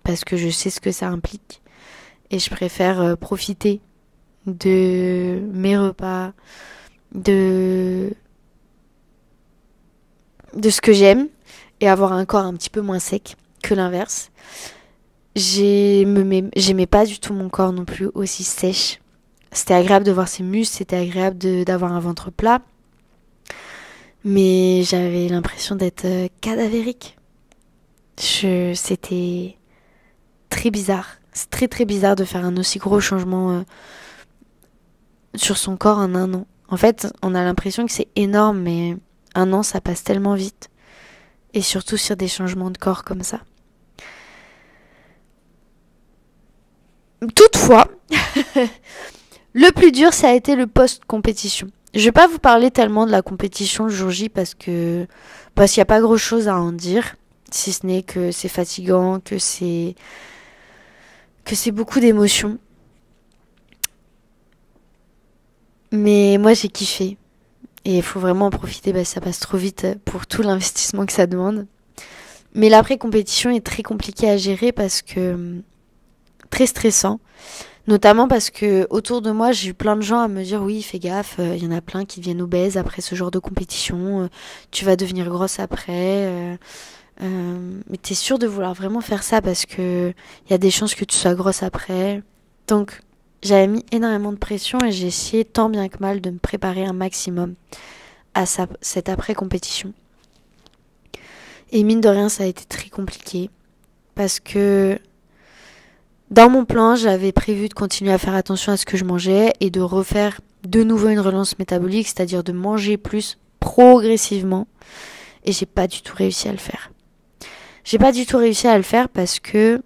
parce que je sais ce que ça implique et je préfère profiter de mes repas, de ce que j'aime et avoir un corps un petit peu moins sec que l'inverse. J'aimais pas du tout mon corps non plus aussi sèche. C'était agréable de voir ses muscles, c'était agréable d'avoir un ventre plat. Mais j'avais l'impression d'être cadavérique. C'était très bizarre. C'est très très bizarre de faire un aussi gros changement sur son corps en un an. En fait, on a l'impression que c'est énorme, mais un an ça passe tellement vite. Et surtout sur des changements de corps comme ça. fois, le plus dur, ça a été le post-compétition. Je vais pas vous parler tellement de la compétition le jour J parce qu'il y a pas grand chose à en dire, si ce n'est que c'est fatigant, que c'est beaucoup d'émotions. Mais moi j'ai kiffé et il faut vraiment en profiter, ça passe trop vite pour tout l'investissement que ça demande. Mais l'après-compétition est très compliqué à gérer parce que très stressant. Notamment parce que autour de moi, j'ai eu plein de gens à me dire oui, fais gaffe, y en a plein qui deviennent obèses après ce genre de compétition, tu vas devenir grosse après. Mais t'es sûre de vouloir vraiment faire ça parce que y a des chances que tu sois grosse après. Donc j'avais mis énormément de pression et j'ai essayé tant bien que mal de me préparer un maximum à cette après-compétition. Et mine de rien, ça a été très compliqué parce que dans mon plan, j'avais prévu de continuer à faire attention à ce que je mangeais et de refaire de nouveau une relance métabolique, c'est-à-dire de manger plus progressivement. Et j'ai pas du tout réussi à le faire. J'ai pas du tout réussi à le faire parce que,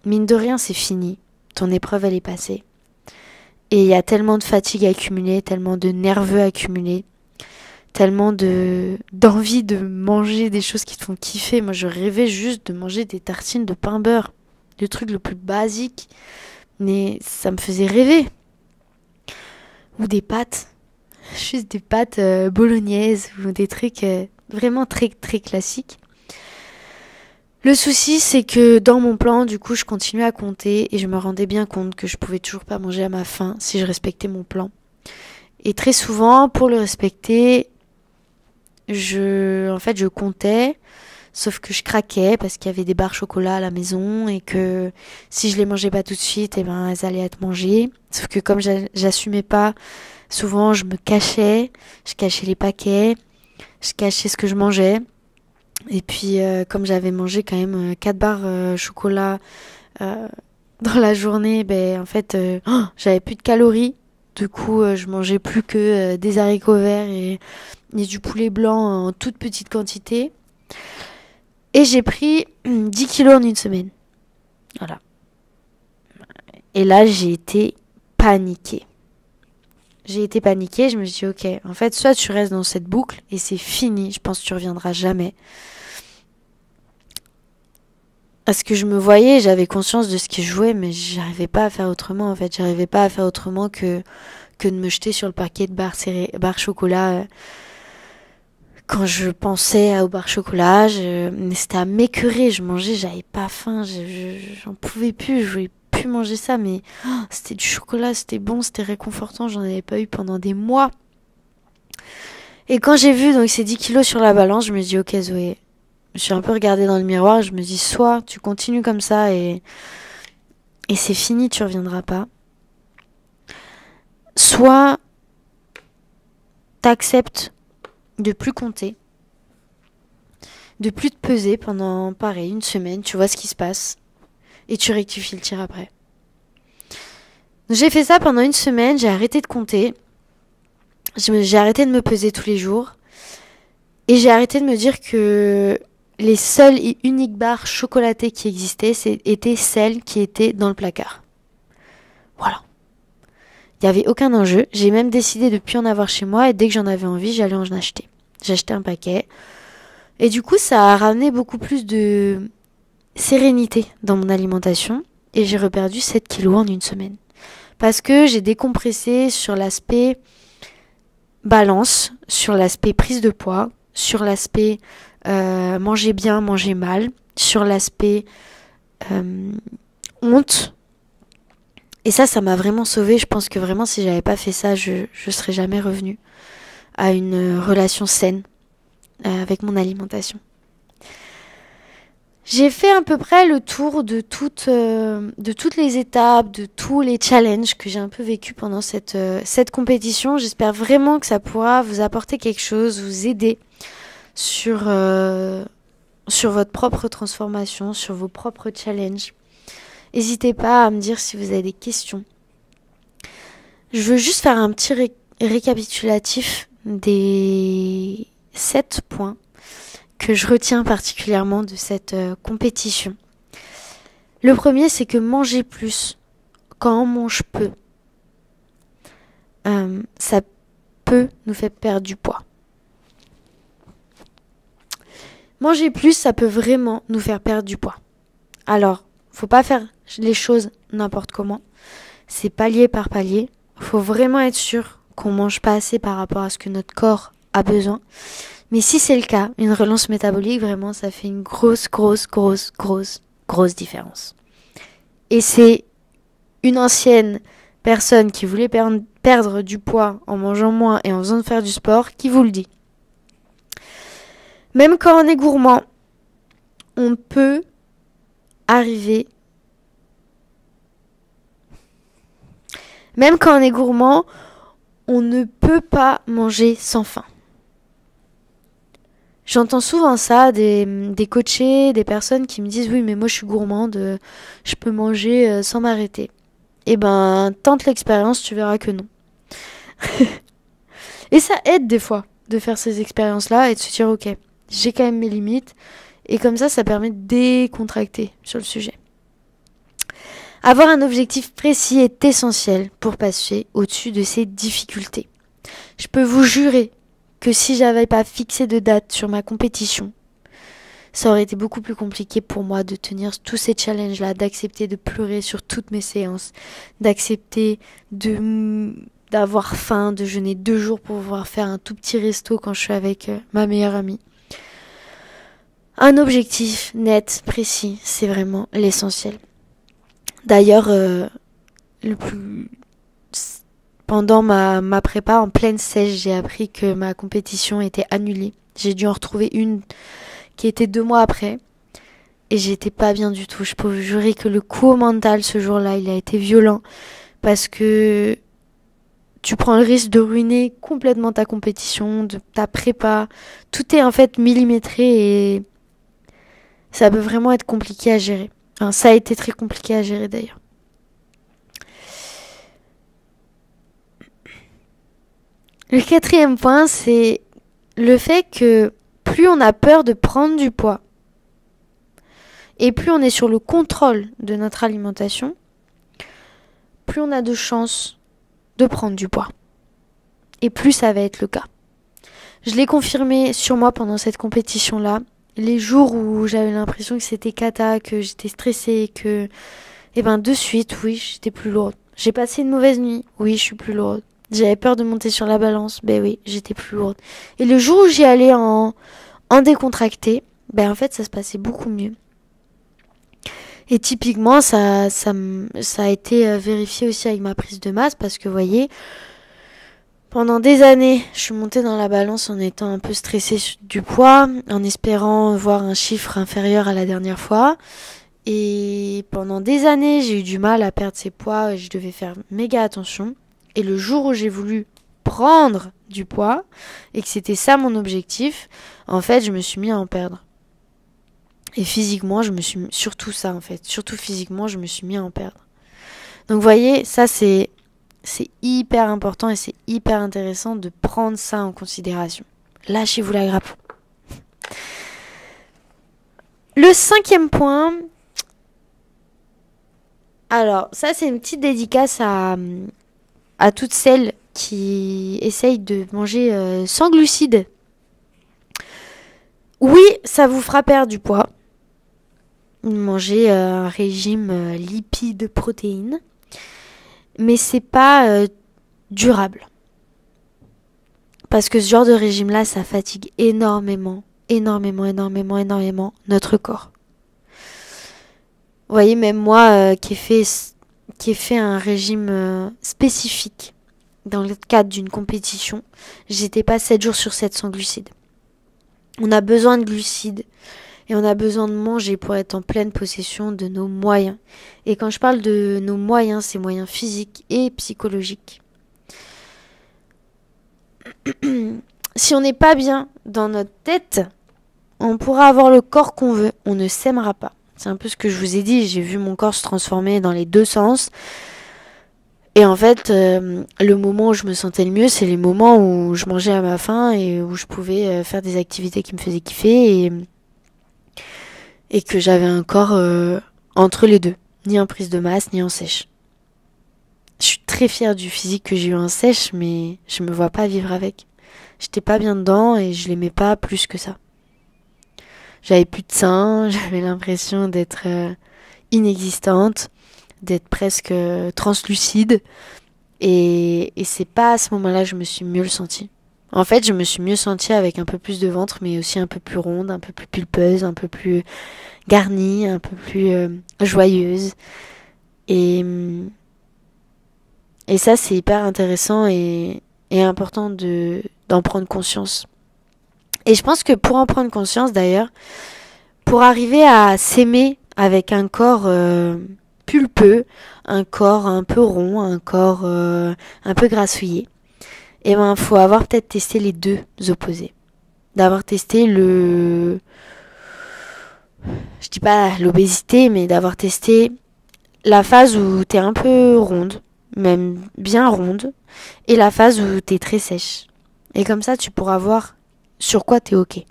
mine de rien, c'est fini. Ton épreuve, elle est passée. Et il y a tellement de fatigue accumulée, tellement de nerveux accumulés, tellement d'envie de manger des choses qui te font kiffer. Moi, je rêvais juste de manger des tartines de pain beurre. Le truc le plus basique, mais ça me faisait rêver. Ou des pâtes, juste des pâtes bolognaises ou des trucs vraiment très très classiques. Le souci, c'est que dans mon plan, du coup, je continuais à compter et je me rendais bien compte que je pouvais toujours pas manger à ma faim si je respectais mon plan. Et très souvent, pour le respecter, je comptais. Sauf que je craquais parce qu'il y avait des barres chocolat à la maison et que si je les mangeais pas tout de suite, elles allaient être mangées. Sauf que comme j'assumais pas, souvent je me cachais, je cachais les paquets, je cachais ce que je mangeais. Et puis comme j'avais mangé quand même 4 barres chocolat dans la journée, j'avais plus de calories. Du coup, je mangeais plus que des haricots verts et du poulet blanc en toute petite quantité. Et j'ai pris 10 kilos en une semaine. Voilà. Et là, j'ai été paniquée. Je me suis dit, ok, en fait, soit tu restes dans cette boucle et c'est fini, je pense que tu reviendras jamais. Parce que je me voyais, j'avais conscience de ce qui jouait, mais j'arrivais pas à faire autrement, en fait. J'arrivais pas à faire autrement que de me jeter sur le paquet de barres chocolat. Quand je pensais aux barres chocolat, c'était à m'écœurer, je mangeais, j'avais pas faim, j'en pouvais plus, je voulais plus manger ça, mais c'était du chocolat, c'était bon, c'était réconfortant, j'en avais pas eu pendant des mois. Et quand j'ai vu donc ces 10 kilos sur la balance, je me dis ok Zoé, je me suis un peu regardée dans le miroir, je me dis soit tu continues comme ça et c'est fini, tu reviendras pas. Soit t'acceptes de plus compter, de plus te peser pendant, pareil, une semaine, tu vois ce qui se passe, et tu rectifies le tir après. Donc, j'ai fait ça pendant une semaine, j'ai arrêté de compter, j'ai arrêté de me peser tous les jours, et j'ai arrêté de me dire que les seules et uniques barres chocolatées qui existaient, étaient celles qui étaient dans le placard. Voilà. Il n'y avait aucun enjeu. J'ai même décidé de ne plus en avoir chez moi et dès que j'en avais envie, j'allais en acheter. J'ai acheté un paquet. Et du coup, ça a ramené beaucoup plus de sérénité dans mon alimentation et j'ai reperdu 7 kilos en une semaine. Parce que j'ai décompressé sur l'aspect balance, sur l'aspect prise de poids, sur l'aspect manger bien, manger mal, sur l'aspect honte. Et ça m'a vraiment sauvée. Je pense que vraiment, si j'avais pas fait ça, je serais jamais revenue à une relation saine avec mon alimentation. J'ai fait à peu près le tour de toutes les étapes, de tous les challenges que j'ai un peu vécu pendant cette compétition. J'espère vraiment que ça pourra vous apporter quelque chose, vous aider sur votre propre transformation, sur vos propres challenges. N'hésitez pas à me dire si vous avez des questions. Je veux juste faire un petit récapitulatif des 7 points que je retiens particulièrement de cette compétition. Le premier, c'est que manger plus quand on mange peu, ça peut nous faire perdre du poids. Manger plus, ça peut vraiment nous faire perdre du poids. Alors, faut pas faire les choses n'importe comment. C'est palier par palier. Faut vraiment être sûr qu'on mange pas assez par rapport à ce que notre corps a besoin. Mais si c'est le cas, une relance métabolique, vraiment, ça fait une grosse différence. Et c'est une ancienne personne qui voulait perdre du poids en mangeant moins et en faisant faire du sport qui vous le dit. Même quand on est gourmand, on peut arriver. Même quand on est gourmand, on ne peut pas manger sans faim. J'entends souvent ça des coachés, des personnes qui me disent oui mais moi je suis gourmande, je peux manger sans m'arrêter. Eh ben tente l'expérience, tu verras que non. Et ça aide des fois de faire ces expériences-là et de se dire ok, j'ai quand même mes limites. Et comme ça permet de décontracter sur le sujet. Avoir un objectif précis est essentiel pour passer au-dessus de ces difficultés. Je peux vous jurer que si j'avais pas fixé de date sur ma compétition, ça aurait été beaucoup plus compliqué pour moi de tenir tous ces challenges-là, d'accepter de pleurer sur toutes mes séances, d'accepter d'avoir faim, de jeûner 2 jours pour pouvoir faire un tout petit resto quand je suis avec ma meilleure amie. Un objectif net, précis, c'est vraiment l'essentiel. D'ailleurs, pendant ma prépa en pleine sèche, j'ai appris que ma compétition était annulée. J'ai dû en retrouver une qui était 2 mois après. Et j'étais pas bien du tout. Je peux vous jurer que le coup au mental ce jour-là, il a été violent. Parce que tu prends le risque de ruiner complètement ta compétition, de ta prépa. Tout est en fait millimétré et ça peut vraiment être compliqué à gérer. Enfin, ça a été très compliqué à gérer d'ailleurs. Le 4e point, c'est le fait que plus on a peur de prendre du poids et plus on est sur le contrôle de notre alimentation, plus on a de chances de prendre du poids. Et plus ça va être le cas. Je l'ai confirmé sur moi pendant cette compétition-là. Les jours où j'avais l'impression que c'était cata, que j'étais stressée, que... de suite, oui, j'étais plus lourde. J'ai passé une mauvaise nuit, oui, je suis plus lourde. J'avais peur de monter sur la balance, oui, j'étais plus lourde. Et le jour où j'y allais en décontracté, en fait, ça se passait beaucoup mieux. Et typiquement, ça a été vérifié aussi avec ma prise de masse, parce que, vous voyez... Pendant des années, je suis montée dans la balance en étant un peu stressée du poids, en espérant voir un chiffre inférieur à la dernière fois. Et pendant des années, j'ai eu du mal à perdre ces poids et je devais faire méga attention. Et le jour où j'ai voulu prendre du poids et que c'était ça mon objectif, en fait, je me suis mis à en perdre. Et physiquement, surtout physiquement, je me suis mis à en perdre. Donc, vous voyez, ça c'est hyper important et c'est hyper intéressant de prendre ça en considération. Lâchez-vous la grappe. Le 5e point. Alors, ça c'est une petite dédicace à toutes celles qui essayent de manger sans glucides. Oui, ça vous fera perdre du poids. Manger un régime lipides-protéines. Mais c'est pas durable. Parce que ce genre de régime-là, ça fatigue énormément notre corps. Vous voyez, même moi qui ai fait un régime spécifique dans le cadre d'une compétition, j'étais pas 7 jours sur 7 sans glucides. On a besoin de glucides. Et on a besoin de manger pour être en pleine possession de nos moyens. Et quand je parle de nos moyens, c'est moyens physiques et psychologiques. Si on n'est pas bien dans notre tête, on pourra avoir le corps qu'on veut, on ne s'aimera pas. C'est un peu ce que je vous ai dit, j'ai vu mon corps se transformer dans les 2 sens. Et en fait, le moment où je me sentais le mieux, c'est les moments où je mangeais à ma faim et où je pouvais faire des activités qui me faisaient kiffer et que j'avais un corps entre les deux, ni en prise de masse, ni en sèche. Je suis très fière du physique que j'ai eu en sèche, mais je me vois pas vivre avec. J'étais pas bien dedans et je l'aimais pas plus que ça. J'avais plus de seins, j'avais l'impression d'être inexistante, d'être presque translucide. Et c'est pas à ce moment-là que je me suis mieux sentie. En fait, je me suis mieux sentie avec un peu plus de ventre, mais aussi un peu plus ronde, un peu plus pulpeuse, un peu plus garnie, un peu plus joyeuse. Et, et ça, c'est hyper intéressant et important d'en prendre conscience. Et je pense que pour en prendre conscience, d'ailleurs, pour arriver à s'aimer avec un corps pulpeux, un corps un peu rond, un corps un peu grassouillé, et ben faut avoir peut-être testé les deux opposés. D'avoir testé je dis pas l'obésité, mais d'avoir testé la phase où t'es un peu ronde, même bien ronde, et la phase où t'es très sèche. Et comme ça, tu pourras voir sur quoi t'es ok.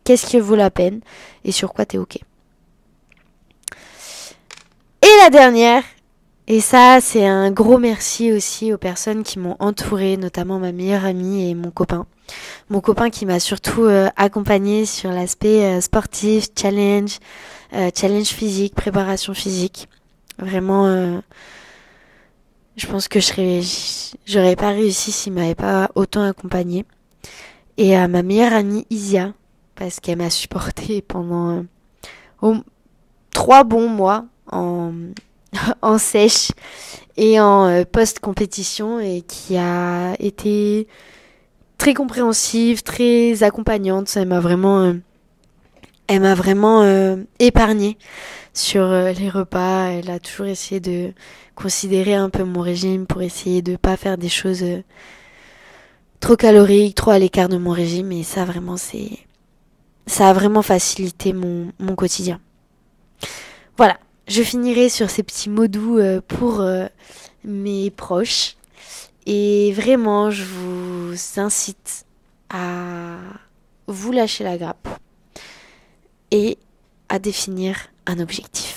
Qu'est-ce qui vaut la peine et sur quoi t'es ok. Et la dernière, et ça c'est un gros merci aussi aux personnes qui m'ont entourée, notamment ma meilleure amie et mon copain. Mon copain qui m'a surtout accompagnée sur l'aspect sportif, challenge, challenge physique, préparation physique. Vraiment, je pense que j'aurais pas réussi s'il m'avait pas autant accompagnée. Et à ma meilleure amie Isia, parce qu'elle m'a supportée pendant 3 bons mois en sèche et en post-compétition et qui a été très compréhensive, très accompagnante. Elle m'a vraiment épargnée sur les repas. Elle a toujours essayé de considérer un peu mon régime pour essayer de pas faire des choses trop caloriques, trop à l'écart de mon régime. Et ça vraiment ça a vraiment facilité mon quotidien. Voilà, je finirai sur ces petits mots doux pour mes proches. Et vraiment, je vous incite à vous lâcher la grappe et à définir un objectif.